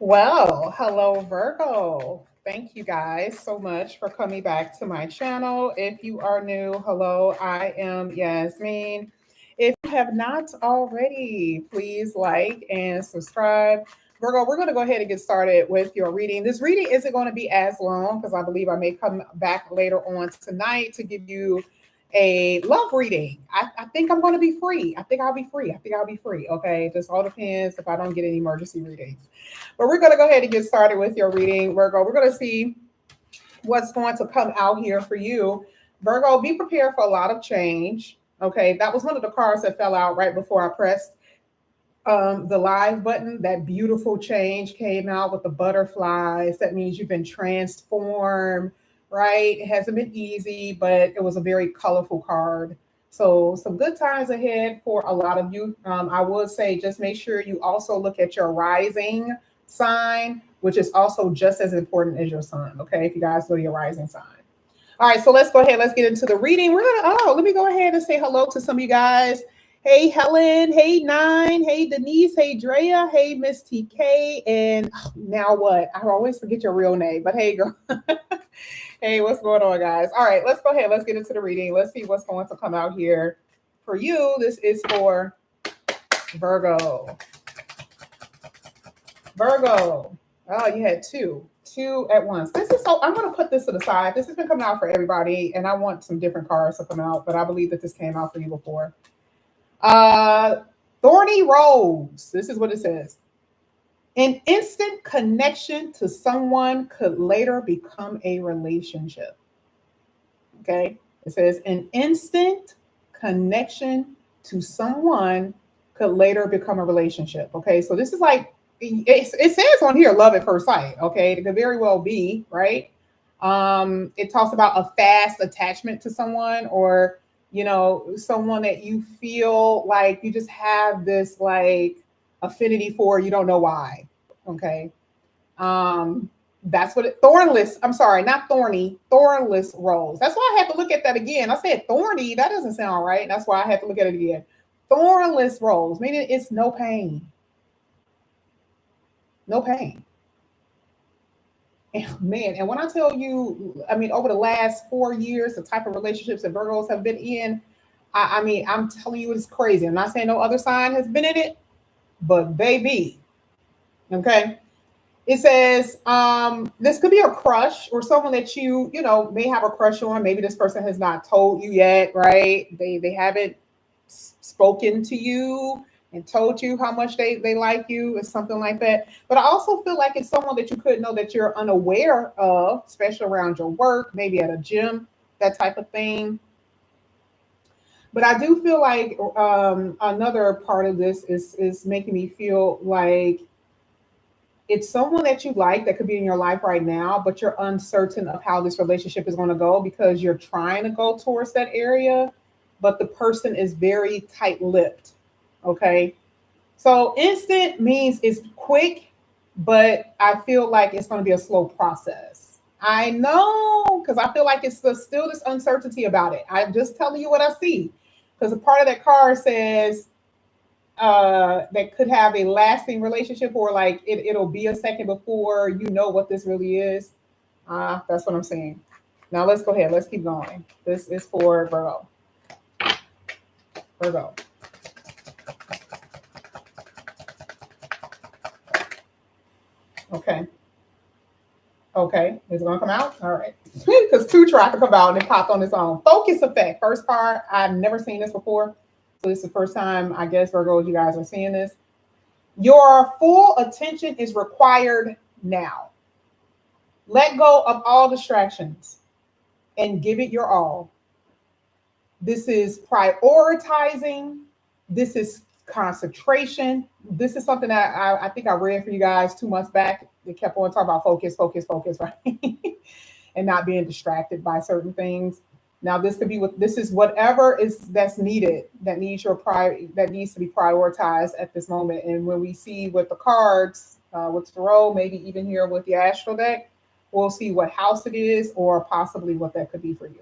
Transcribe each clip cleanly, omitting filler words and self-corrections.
Well, hello, Virgo. Thank you guys so much for coming back to my channel. If you are new, hello, I am Yasmin. If you have not already, please like and subscribe. Virgo, we're going to go ahead and get started with your reading. This reading isn't going to be as long because I believe I may come back later on tonight to give you a love reading. I think I'm going to be free. I think I'll be free. I think I'll be free. Okay. Just all depends if I don't get any emergency readings. But we're going to go ahead and get started with your reading, Virgo. We're going to see what's going to come out here for you. Virgo, be prepared for a lot of change. Okay. That was one of the cards that fell out right before I pressed the live button. That beautiful change came out with the butterflies. That means you've been transformed, right? It hasn't been easy, but it was a very colorful card. So some good times ahead for a lot of you. I would say just make sure you also look at your rising sign, which is also just as important as your sun. Okay, if you guys know your rising sign. All right, so let's go ahead. Let's get into the reading. Let me go ahead and say hello to some of you guys. Hey, Helen. Hey, Nine. Hey, Denise. Hey, Drea. Hey, Miss TK. And now what? I always forget your real name, but hey, girl. Hey, what's going on, guys? All right, let's go ahead. Let's get into the reading. Let's see what's going to come out here for you. This is for Virgo. Virgo. Oh, you had two at once. This is so, I'm going to put this to the side. This has been coming out for everybody, and I want some different cards to come out, but I believe that this came out for you before. Thorny Rose. This is what it says. An instant connection to someone could later become a relationship. Okay. It says an instant connection to someone could later become a relationship. Okay. So this is like, it says on here, love at first sight. Okay. It could very well be, right? It talks about a fast attachment to someone, or, someone that you feel like you just have this like affinity for, you don't know why. Okay. That's what thornless, I'm sorry, not thorny, thornless rose. That's why I had to look at that again. I said thorny, that doesn't sound right. That's why I had to look at it again. Thornless rose, meaning it's no pain. No pain. And man, and when I tell you, I mean, over the last 4 years, the type of relationships that Virgos have been in, I mean, I'm telling you, it's crazy. I'm not saying no other sign has been in it, but baby, okay. It says this could be a crush or someone that you may have a crush on. Maybe this person has not told you yet, right? They haven't spoken to you and told you how much they like you or something like that. But I also feel like it's someone that you could know that you're unaware of, especially around your work, maybe at a gym, that type of thing. But I do feel like another part of this is making me feel like it's someone that you like that could be in your life right now, but you're uncertain of how this relationship is going to go because you're trying to go towards that area, but the person is very tight-lipped. Okay. So instant means it's quick, but I feel like it's going to be a slow process. I know, because I feel like it's still this uncertainty about it. I'm just telling you what I see. Because a part of that card says that could have a lasting relationship, or like it'll be a second before you know what this really is. That's what I'm saying. Now let's go ahead. Let's keep going. This is for Virgo. Virgo. Okay. Okay. Is it going to come out? All right. Because two tried to come out and it popped on its own. Focus effect. First card. I've never seen this before. So this is the first time, I guess, Virgo, you guys are seeing this. Your full attention is required now. Let go of all distractions and give it your all. This is prioritizing. This is concentration. This is something that I think I read for you guys 2 months back. They kept on talking about focus, focus, focus, right? And not being distracted by certain things. Now, this could be this is whatever that's needed, that needs that needs to be prioritized at this moment. And when we see with the cards, with tarot, maybe even here with the astral deck, we'll see what house it is or possibly what that could be for you.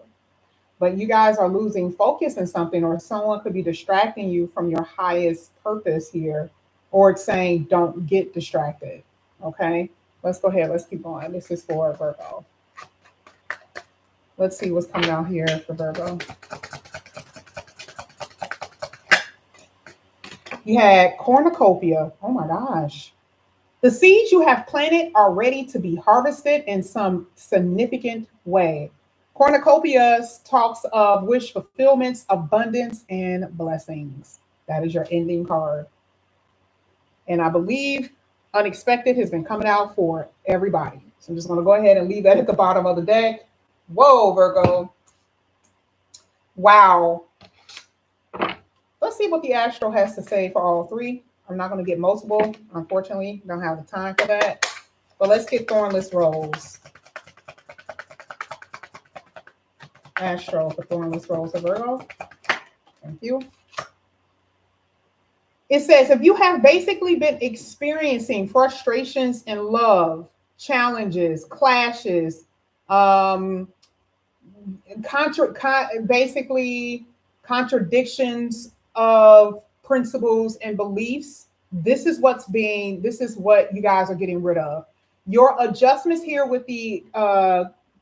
But you guys are losing focus in something, or someone could be distracting you from your highest purpose here, or it's saying don't get distracted. Okay, let's go ahead. Let's keep going. This is for Virgo. Let's see what's coming out here for Virgo. You had cornucopia. Oh my gosh. The seeds you have planted are ready to be harvested in some significant way. Cornucopia talks of wish fulfillments, abundance, and blessings. That is your ending card. And I believe unexpected has been coming out for everybody. So I'm just going to go ahead and leave that at the bottom of the deck. Whoa, Virgo. Wow. Let's see what the astro has to say for all three. I'm not going to get multiple. Unfortunately, don't have the time for that. But let's get Thornless Rose. Astro for Thornless Rose of Virgo. Thank you. It says, if you have basically been experiencing frustrations in love, challenges, clashes, basically contradictions of principles and beliefs, this is what you guys are getting rid of. Your adjustments here with the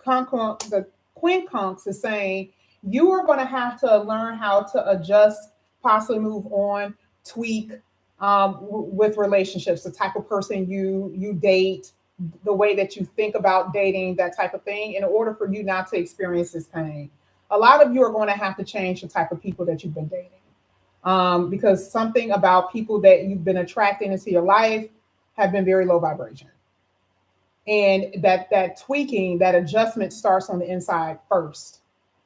quincunx is saying you are going to have to learn how to adjust, possibly move on, tweak with relationships, the type of person you date, the way that you think about dating, that type of thing, in order for you not to experience this pain. A lot of you are going to have to change the type of people that you've been dating, because something about people that you've been attracting into your life have been very low vibration. And that tweaking, that adjustment starts on the inside first.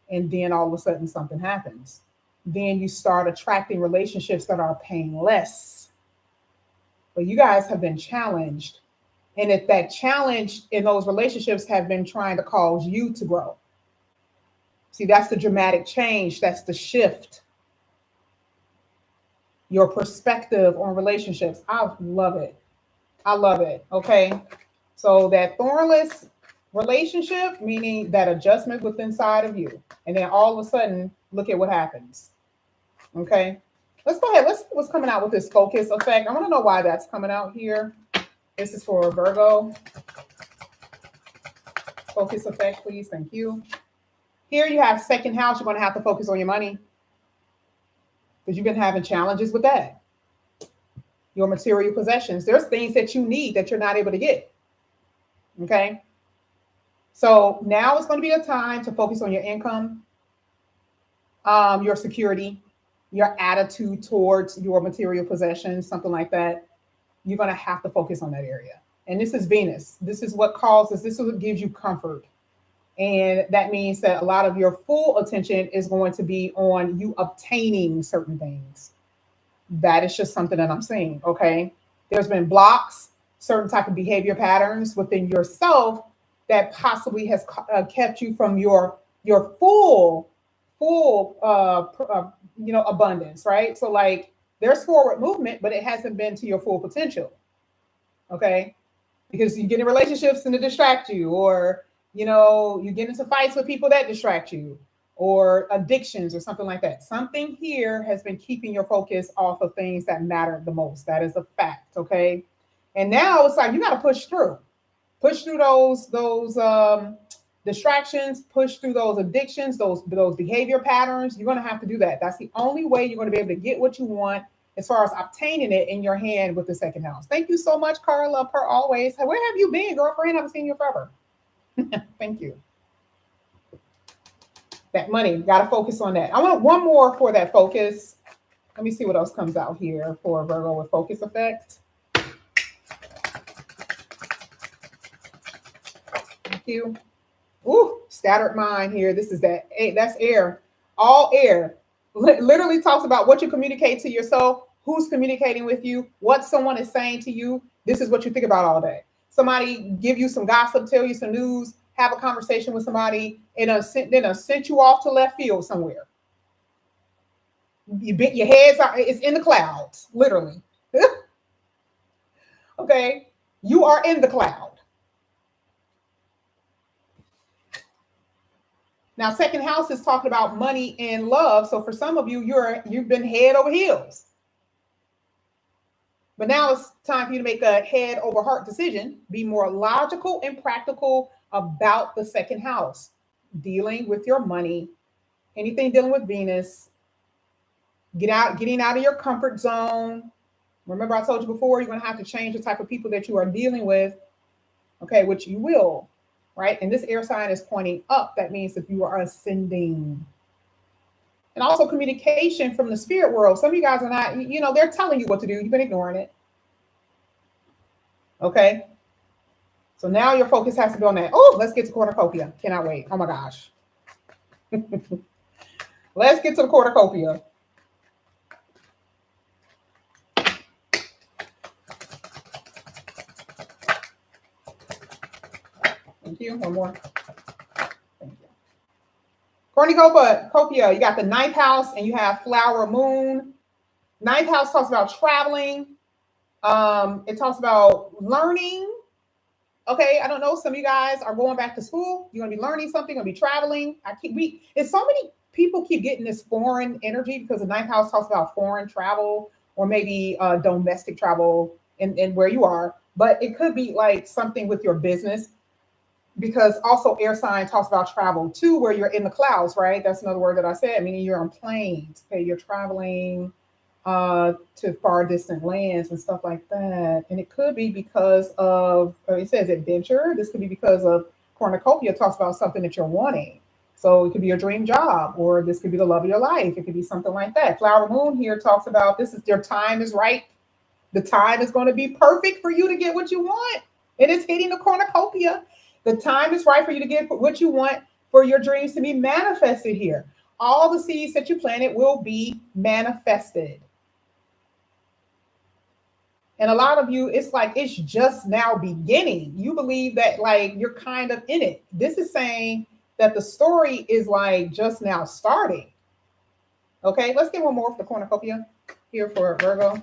And then all of a sudden something happens. Then you start attracting relationships that are painless. But you guys have been challenged. And if that challenge in those relationships have been trying to cause you to grow. See, that's the dramatic change. That's the shift. Your perspective on relationships. I love it. I love it. Okay. So that thornless relationship, meaning that adjustment within inside of you. And then all of a sudden, look at what happens. Okay. Let's go ahead. Let's see what's coming out with this focus effect. I want to know why that's coming out here. This is for Virgo. Focus effect, please. Thank you. Here you have second house. You're going to have to focus on your money because you've been having challenges with that. Your material possessions. There's things that you need that you're not able to get. Okay. So now it's going to be a time to focus on your income, your security, your attitude towards your material possessions, something like that. You're going to have to focus on that area. And this is Venus. This is what gives you comfort. And that means that a lot of your full attention is going to be on you obtaining certain things. That is just something that I'm saying. Okay. There's been blocks, certain type of behavior patterns within yourself that possibly has kept you from your full abundance, right? So like there's forward movement, but it hasn't been to your full potential. Okay. Because you get in relationships and it distract you, or you get into fights with people that distract you, or addictions or something like that. Something here has been keeping your focus off of things that matter the most. That is a fact. Okay. And now it's like you got to push through those distractions, push through those addictions, those behavior patterns. You're going to have to do that. That's the only way you're going to be able to get what you want as far as obtaining it in your hand with the second house. Thank you so much, Carla, per always. Where have you been, girlfriend? I haven't seen you forever. Thank you. That money, got to focus on that. I want one more for that focus. Let me see what else comes out here for Virgo with focus effect. Thank you. Ooh, scattered mind here. That's air. All air. Literally talks about what you communicate to yourself, who's communicating with you, what someone is saying to you. This is what you think about all day. Somebody give you some gossip, tell you some news, have a conversation with somebody, and then sent you off to left field somewhere. Your head's it's in the clouds, literally. Okay, you are in the cloud. Now, second house is talking about money and love. So for some of you, you've been head over heels. But now it's time for you to make a head over heart decision. Be more logical and practical about the second house, dealing with your money, anything dealing with Venus. Getting out of your comfort zone. Remember, I told you before, you're going to have to change the type of people that you are dealing with, okay, which you will, right? And this air sign is pointing up. That means that you are ascending. And also communication from the spirit world. Some of you guys are not, they're telling you what to do. You've been ignoring it. Okay. So now your focus has to be on that. Oh, let's get to cornucopia. Cannot wait. Oh my gosh. Let's get to the cornucopia. Thank you. One more. Thank you. Cornucopia, you got the ninth house and you have flower moon. Ninth house talks about traveling. It talks about learning. Okay, I don't know. Some of you guys are going back to school. You're gonna be learning something. Gonna be traveling. It's so many people keep getting this foreign energy because the ninth house talks about foreign travel or maybe domestic travel in where you are. But it could be like something with your business, because also air sign talks about travel too, where you're in the clouds, right? That's another word that I said, meaning you're on planes. Okay, you're traveling to far distant lands and stuff like that. And it could be because of, it says adventure. This could be because of cornucopia talks about something that you're wanting. So it could be your dream job, or this could be the love of your life. It could be something like that. Flower moon here talks about this is your time is right. The time is going to be perfect for you to get what you want. It is hitting the cornucopia. The time is right for you to get what you want, for your dreams to be manifested here. All the seeds that you planted will be manifested. And a lot of you, it's like it's just now beginning. You believe that like you're kind of in it. This is saying that the story is like just now starting. Okay, let's get one more for the cornucopia here for Virgo.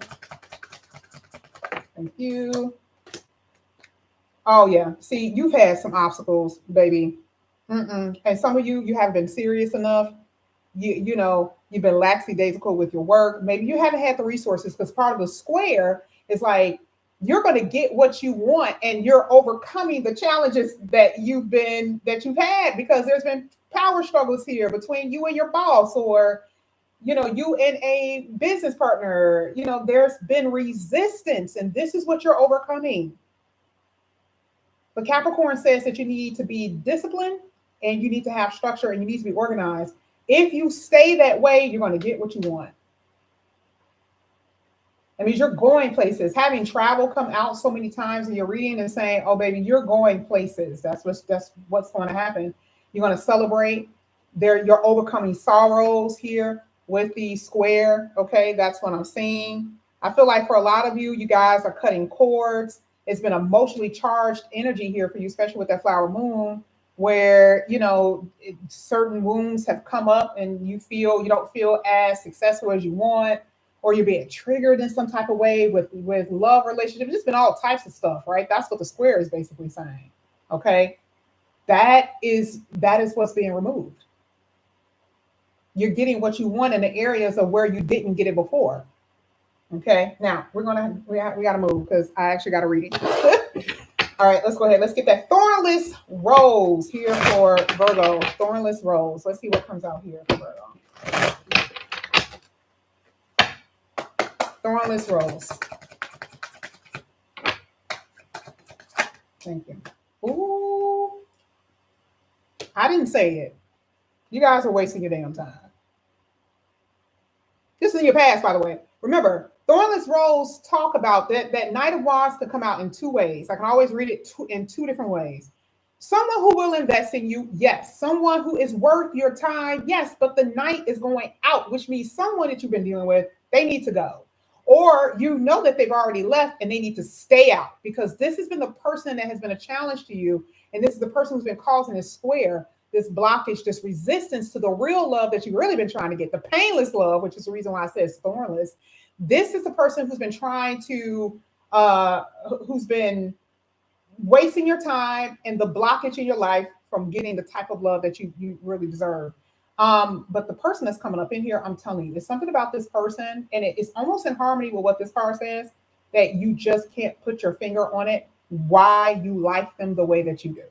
Thank you. Oh yeah, see, you've had some obstacles, baby. And some of you haven't been serious enough. You've been lackadaisical with your work. Maybe you haven't had the resources, because part of the square is like you're going to get what you want, and you're overcoming the challenges that you've had, because there's been power struggles here between you and your boss, or you and a business partner. There's been resistance, and this is what you're overcoming. But Capricorn says that you need to be disciplined, and you need to have structure, and you need to be organized. If you stay that way, you're going to get what you want. That means you're going places. Having travel come out so many times in your reading and saying, oh, baby, you're going places. That's what's going to happen. You're going to celebrate. You're overcoming sorrows here with the square. Okay, that's what I'm seeing. I feel like for a lot of you, you guys are cutting cords. It's been emotionally charged energy here for you, especially with that flower moon, where certain wounds have come up and you don't feel as successful as you want, or you're being triggered in some type of way with love relationships. It's just been all types of stuff, right? That's what the square is basically saying. Okay, that is what's being removed. You're getting what you want in the areas of where you didn't get it before. Okay, now we gotta move, because I actually got to read it. All right, let's go ahead. Let's get that thornless rose here for Virgo. Thornless rose. Let's see what comes out here for Virgo. Thornless rose. Thank you. Ooh, I didn't say it. You guys are wasting your damn time. This is in your past, by the way. Remember, thornless rose talk about that Knight of Wands could come out in two ways. I can always read it in two different ways. Someone who will invest in you, yes. Someone who is worth your time, yes. But the Knight is going out, which means someone that you've been dealing with, they need to go. Or that they've already left and they need to stay out, because this has been the person that has been a challenge to you. And this is the person who's been causing this square, this blockage, this resistance to the real love that you've really been trying to get, the painless love, which is the reason why I said thornless. This is the person who's been trying to, who's been wasting your time and the blockage in your life from getting the type of love that you really deserve. But the person that's coming up in here, I'm telling you, there's something about this person, and it's almost in harmony with what this card says. that you just can't put your finger on it, why you like them the way that you do.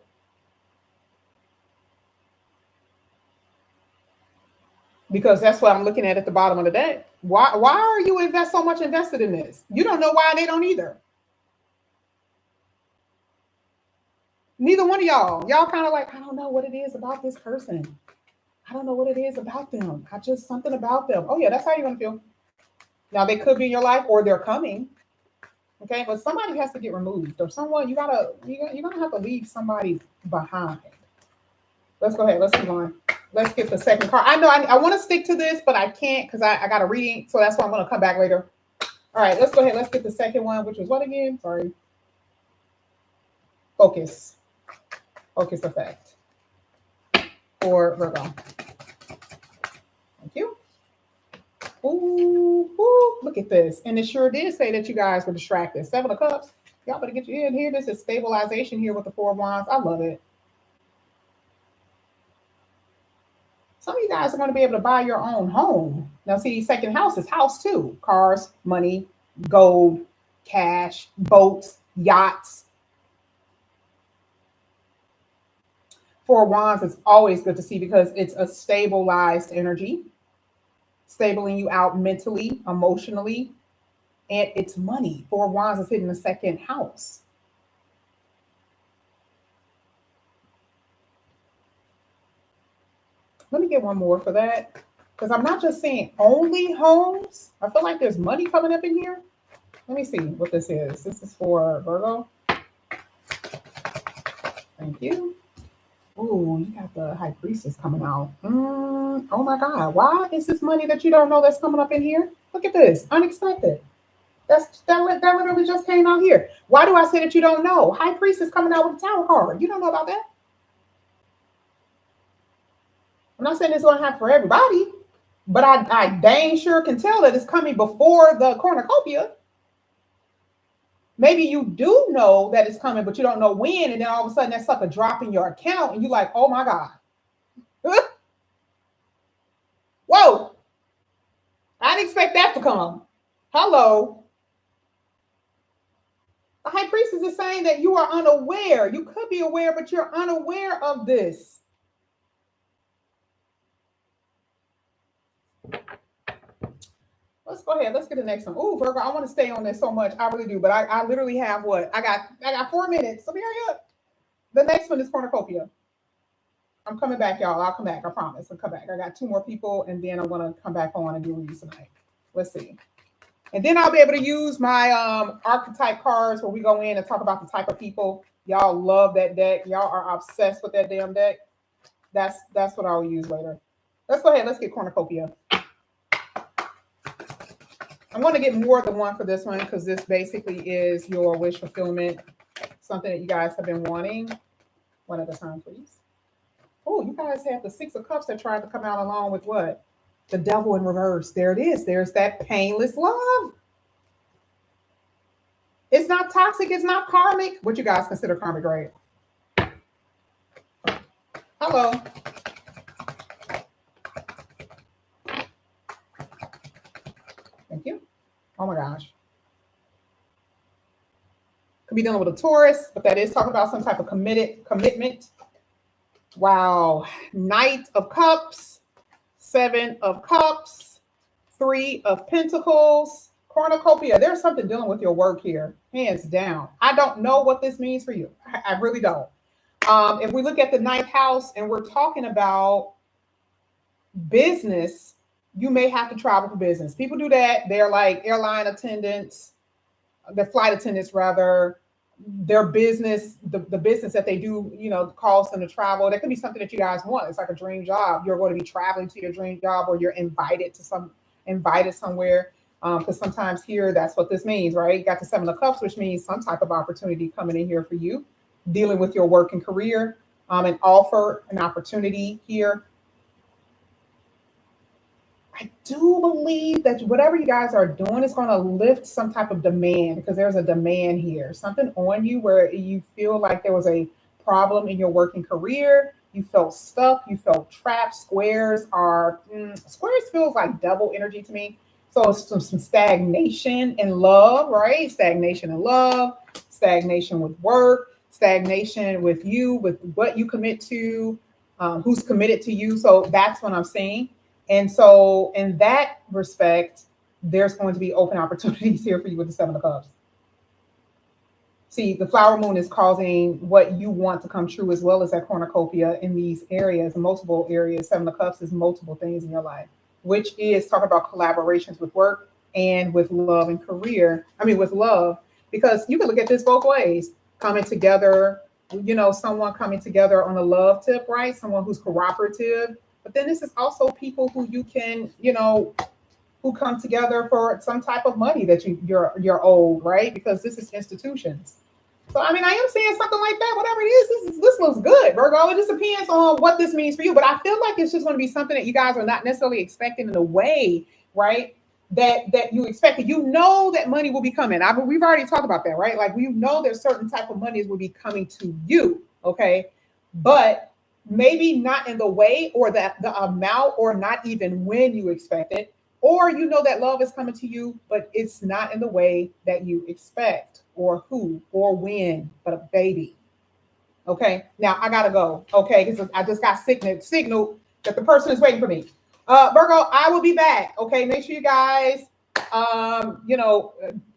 Because that's what I'm looking at the bottom of the deck. Why are you so much invested in this? You don't know why they don't either. Neither one of y'all kind of like, I don't know what it is about this person. I don't know what it is about them. I just something about them. Oh yeah, that's how you're gonna feel. Now they could be in your life or they're coming. Okay, but somebody has to get removed, or someone you're gonna have to leave somebody behind. Let's go ahead. Let's keep going. Let's get the second card. I know I want to stick to this, but I can't because I got a reading, so that's why I'm gonna come back later. All right, let's go ahead. Let's get the second one, which was what again? Sorry. Focus. Focus effect for Virgo. Thank you. Ooh, look at this. And it sure did say that you guys were distracted. 7 of Cups. Y'all better get you in here. This is stabilization here with the 4 of Wands. I love it. Some of you guys are going to be able to buy your own home. Now, see, second house is house too. Cars, money, gold, cash, boats, yachts. 4 of Wands is always good to see because it's a stabilized energy, stabling you out mentally, emotionally, and it's money. 4 of Wands is hitting the second house. Let me get one more for that because I'm not just saying only homes. I feel like there's money coming up in here. Let me see what this is. This is for Virgo. Thank you. Oh, you got the High Priestess coming out. Oh my God. Why is this money that you don't know that's coming up in here? Look at this. Unexpected. That literally just came out here. Why do I say that you don't know? High Priestess coming out with a Tower card. You don't know about that? I'm not saying it's going to happen for everybody, but I dang sure can tell that it's coming before the cornucopia. Maybe you do know that it's coming, but you don't know when, and then all of a sudden that sucker drop in your account, and you're like, oh my God. Whoa. I didn't expect that to come. Hello. The High Priestess is saying that you are unaware. You could be aware, but you're unaware of this. Let's go ahead. Let's get the next one. Oh, Virgo, I want to stay on this so much. I really do. But I literally have what? I got 4 minutes. So hurry up. The next one is cornucopia. I'm coming back, y'all. I'll come back. I promise. I'll come back. I got 2 more people, and then I'm going to come back on and do reviews tonight. Let's see. And then I'll be able to use my archetype cards where we go in and talk about the type of people. Y'all love that deck. Y'all are obsessed with that damn deck. That's what I'll use later. Let's go ahead. Let's get cornucopia. I'm going to get more than one for this one because this basically is your wish fulfillment, something that you guys have been wanting. One at a time, please. Oh, you guys have the 6 of Cups that tried to come out along with what? The Devil in reverse. There it is. There's that painless love. It's not toxic. It's not karmic. What you guys consider karmic, right? Hello. Thank you. Oh my gosh. Could be dealing with a Taurus, but that is talking about some type of commitment. Wow. Knight of Cups, 7 of Cups, 3 of Pentacles, cornucopia. There's something dealing with your work here, hands down. I don't know what this means for you. I really don't. If we look at the 9th house and we're talking about business, you may have to travel for business. People do that. They're like airline attendants, they're flight attendants rather. Their business, the business that they do, calls them to travel. That could be something that you guys want. It's like a dream job. You're going to be traveling to your dream job, or you're invited somewhere. Because sometimes here, that's what this means, right? You got the 7 of Cups, which means some type of opportunity coming in here for you, dealing with your work and career, an offer, an opportunity here. I do believe that whatever you guys are doing is going to lift some type of demand, because there's a demand here, something on you where you feel like there was a problem in your working career. You felt stuck. You felt trapped. Squares feels like double energy to me. So it's some stagnation in love, right? Stagnation in love, stagnation with work, stagnation with you, with what you commit to, who's committed to you. So that's what I'm seeing. And so, in that respect, there's going to be open opportunities here for you with the Seven of Cups. See, the flower moon is causing what you want to come true, as well as that cornucopia in these areas, multiple areas. Seven of Cups is multiple things in your life, which is talking about collaborations with work and with love and career. I mean, with love, because you can look at this both ways, coming together, someone coming together on a love tip, right? Someone who's cooperative. But then this is also people who you can, who come together for some type of money that you're owed, right? Because this is institutions. So I mean, I am saying something like that. Whatever it is, this looks good, Virgo. It just depends on what this means for you. But I feel like it's just going to be something that you guys are not necessarily expecting in a way, right? That you expected. You know that money will be coming. We've already talked about that, right? Like we know there's certain type of monies will be coming to you, okay? But maybe not in the way or the amount, or not even when you expect it. Or you know that love is coming to you, but it's not in the way that you expect, or who, or when, but a baby. Okay, now I gotta go. Okay, because I just got signal that the person is waiting for me. Virgo, I will be back. Okay, make sure you guys,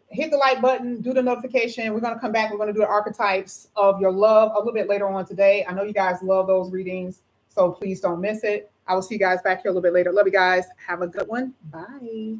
hit the like button, do the notification. We're gonna come back. We're gonna do the archetypes of your love a little bit later on today. I know you guys love those readings, so please don't miss it. I will see you guys back here a little bit later. Love you guys. Have a good one. Bye.